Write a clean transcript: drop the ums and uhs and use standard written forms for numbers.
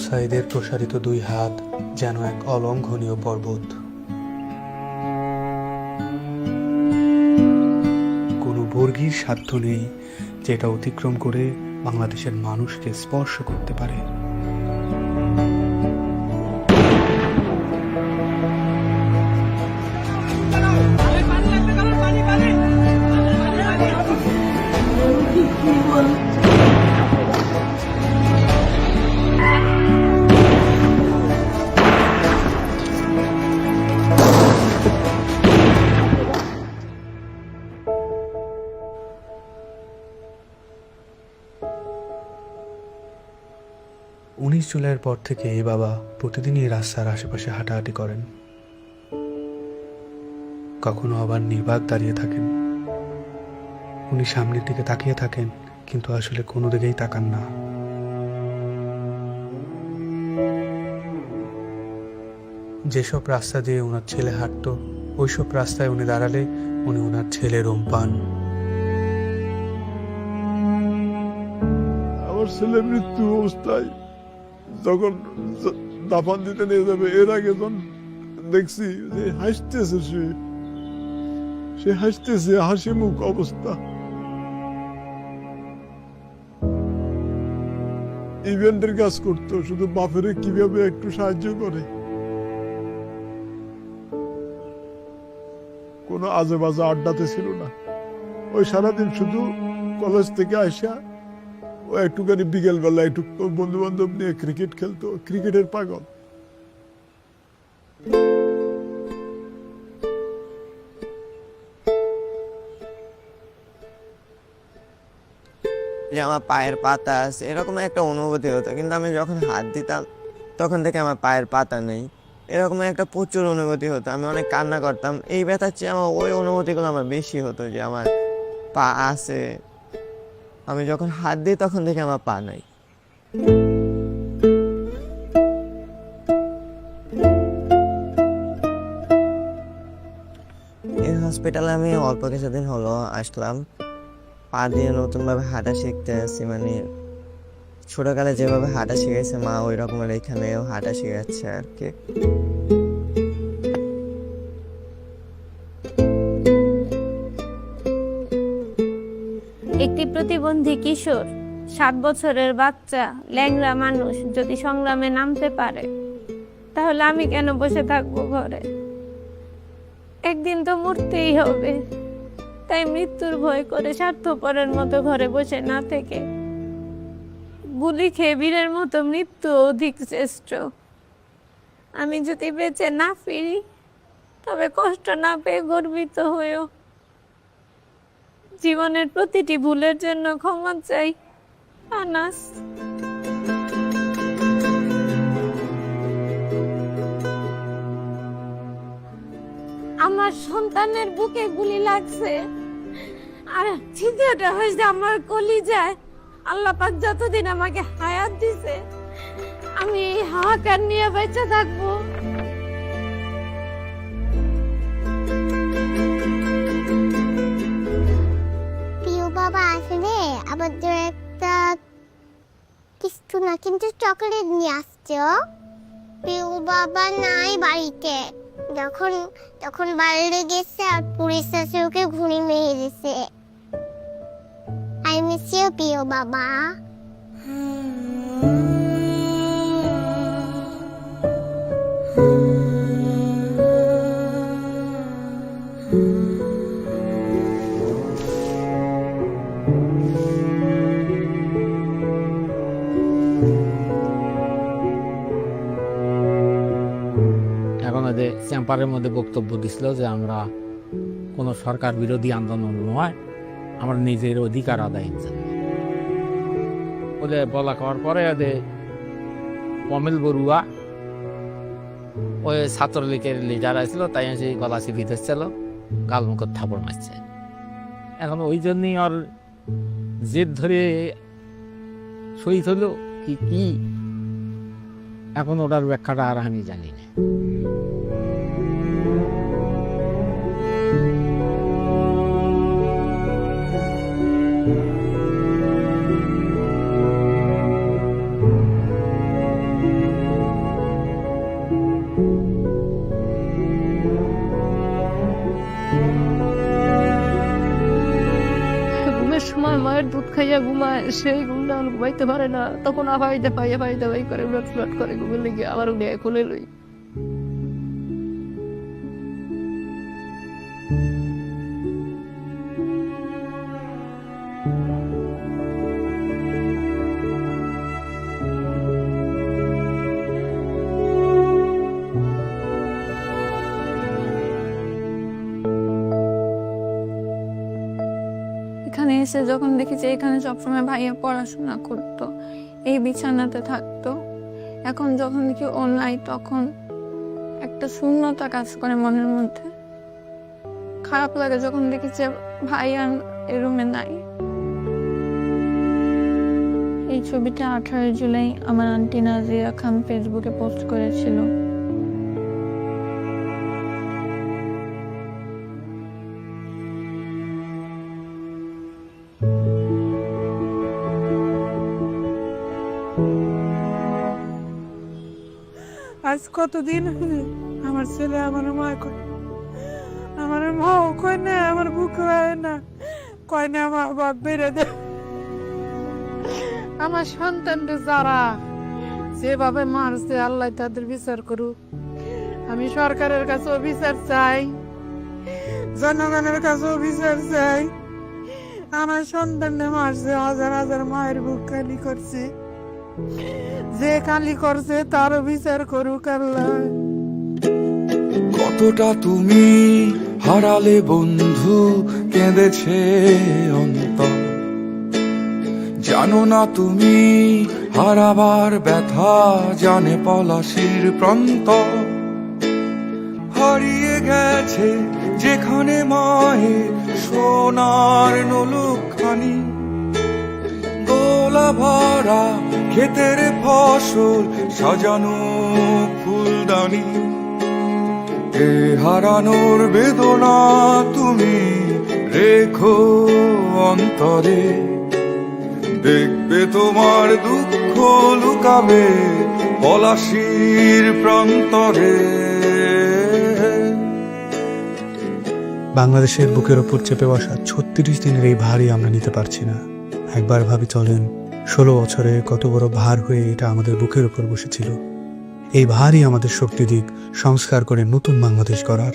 সাইদের প্রসারিত দুই হাত যেন এক অলঙ্ঘনীয় পর্বত। কোনো বর্গীর সাধ্য নেই যেটা অতিক্রম করে বাংলাদেশের মানুষকে স্পর্শ করতে পারে। জুলাইয়ের পর থেকে বাবা প্রতিদিনই রাস্তার আশেপাশে হাঁটাহাঁটি করেন। কখনো আবার নির্বাক দাঁড়িয়ে থাকেন। উনি সামনের দিকে তাকিয়ে থাকেন, কিন্তু আসলে কোনো দিকেই তাকান না। যেসব রাস্তা দিয়ে ওনার ছেলে হাঁটতো, ওইসব রাস্তায় উনি দাঁড়ালে উনি ওনার ছেলের রুম পান। আমার ছেলে মৃত্যু অবস্থায় যখন দাফন দিতে নিয়ে যাবে, এর আগে যখন দেখছি যে হাসতেছে, সে হাসতেছে, হাসি মুখ অবস্থা। ইভেন্টের কাজ করতো, শুধু বাপের কিভাবে একটু সাহায্য করে। কোনো আজে বাজে আড্ডাতে ছিল না। ওই সারাদিন শুধু কলেজ থেকে আসা, ও একটুখানি বিকেল বেলা একটু বন্ধু বান্ধব নিয়ে ক্রিকেট খেলতো, ক্রিকেটের পাগল। যে আমার পায়ের পাতা আছে, এরকম একটা অনুভূতি হতো। কিন্তু আমি যখন হাত দিতাম তখন থেকে আমার পায়ের পাতা নেই, এরকম একটা প্রচুর অনুভূতি হতো। আমি অনেক কান্না করতাম। এই ব্যথার চেয়ে আমার ওই অনুভূতিগুলো আমার বেশি হতো, যে আমার পা আছে। আমি যখন হাত দিই তখন থেকে আমার পা নাই। এই হসপিটালে আমি অল্প কিছুদিন হলো আসলাম। পা দিয়ে নতুনভাবে হাঁটা শিখতে আসছি। মানে ছোটকালে যেভাবে হাঁটা শিখেছে মা, ওই রকমের এখানেও হাঁটা শিখাচ্ছে আর কি। একটি প্রতিবন্ধী কিশোর, 7 বছরের বাচ্চা, ল্যাংড়া মানুষ যদি সংগ্রামে নামতে পারে, তাহলে আমি কেন বসে থাকবো ঘরে? একদিন তো মরতেই হবে। তাই মৃত্যুর ভয় করে স্বার্থপরের মতো ঘরে বসে না থেকে গুলি খেয়ে বীরের মতো মৃত্যু অধিক শ্রেষ্ঠ। আমি যদি বেঁচে না ফিরি, তবে কষ্ট না পেয়ে গর্বিত হয়েও জীবনের প্রতিটি ভুলের জন্য ক্ষমা চাই। আনাস। আমার সন্তানের বুকে গুলি লাগছে, আর ছিদ্রটা হয়েছে আমার কলিজায়। আল্লাহ পাক যতদিন আমাকে হায়াত দিছে, আমি এই হাহাকার নিয়ে বেঁচে থাকবো। প্রিয় বাবা আসলে আমাদের একটা কিছু না, কিন্তু চকলেট নিয়ে আসছে। প্রিয় বাবা নাই বাড়িতে। যখন বাইরে গেছে আর পুলিশ এসে ওকে ঘুরি মেরে দিছে। আই মিস ইউ প্রিয় বাবা। এখন যে চেম্বারের মধ্যে বক্তব্য দিছিল যে আমরা কোনো সরকার বিরোধী আন্দোলন নয়, আমরা নিজের অধিকার আদায়ের জন্য বলে বলা করার পরে অমিল বড়ুয়া ওই ছাত্রলীগের লিডার আসছিল, তাই সেই গলা চিপি ধরছিল, গালমুখত থাপড় মারছে। এখন ওই জন্যই ওর জেদ ধরে শহীদ হলো কি এখন ওটার ব্যাখ্যাটা আর আমি জানি না। ঘুমের সময় মায়ের দুধ খাইয়া ঘুমায়, সেই ঘুমটা আর ঘুমাইতে পারে না, তখন আফাইতে পাইয়া পাইতে পাই করে ব্লট ফ্লট করে ঘুমের লেগে আবার উঠে খুলে লই। এখানে এসে যখন দেখি যে এখানে সবসময় ভাইয়া পড়াশোনা করতো, এই বিছানাতে থাকতো, এখন যখন দেখি ও নাই তখন একটা শূন্যতা কাজ করে মনের মধ্যে। খারাপ লাগে যখন দেখি যে ভাইয়া এই রুমে নাই। এই ছবিটা 18 জুলাই আমার আন্টি নাজিয়া খান ফেসবুকে পোস্ট করেছিল। আজ কতদিন আমার ছেলে আমার মা কয়, আমার মাও কয় না, আমার বুক হয় না, কয় না আমার বাপ বেড়ে দে। আমার সন্তানরা যারা যেভাবে মারছে আল্লাহ তাদের বিচার করুক। আমি সরকারের কাছেও বিচার চাই, জনগণের কাছেও বিচার চাই। আমার সন্তানরা মারছে, হাজার হাজার মায়ের বুক খালি করছে, যে খালি করছে তারও বিচার করুক আল্লাহ। কতটা তুমি হারালে বন্ধু, কেঁদেছে অন্তর, জানো না তুমি হারাবার ব্যথা, জানে পলাশির প্রান্ত। হারিয়ে গেছে যেখানে মায়ের সোনার নলুকখানি, দোলা ভরা ক্ষেতের ফসল, সাজানো ফুলদানি। এ হারানোর বেদনা তুমি রেখো অন্তরে, দেখবে তোমার দুঃখ লুকাবে পলাশির প্রান্তরে। বাংলাদেশের বুকের ওপর চেপে বসা 36 দিনের এই ভারই আমরা নিতে পারছি না। একবার ভাবি চলেন 16 বছরে কত বড় ভার হয়ে এটা আমাদের বুকের ওপর বসেছিল। এই ভারই আমাদের শক্তি দিক সংস্কার করে নতুন বাংলাদেশ গড়ার।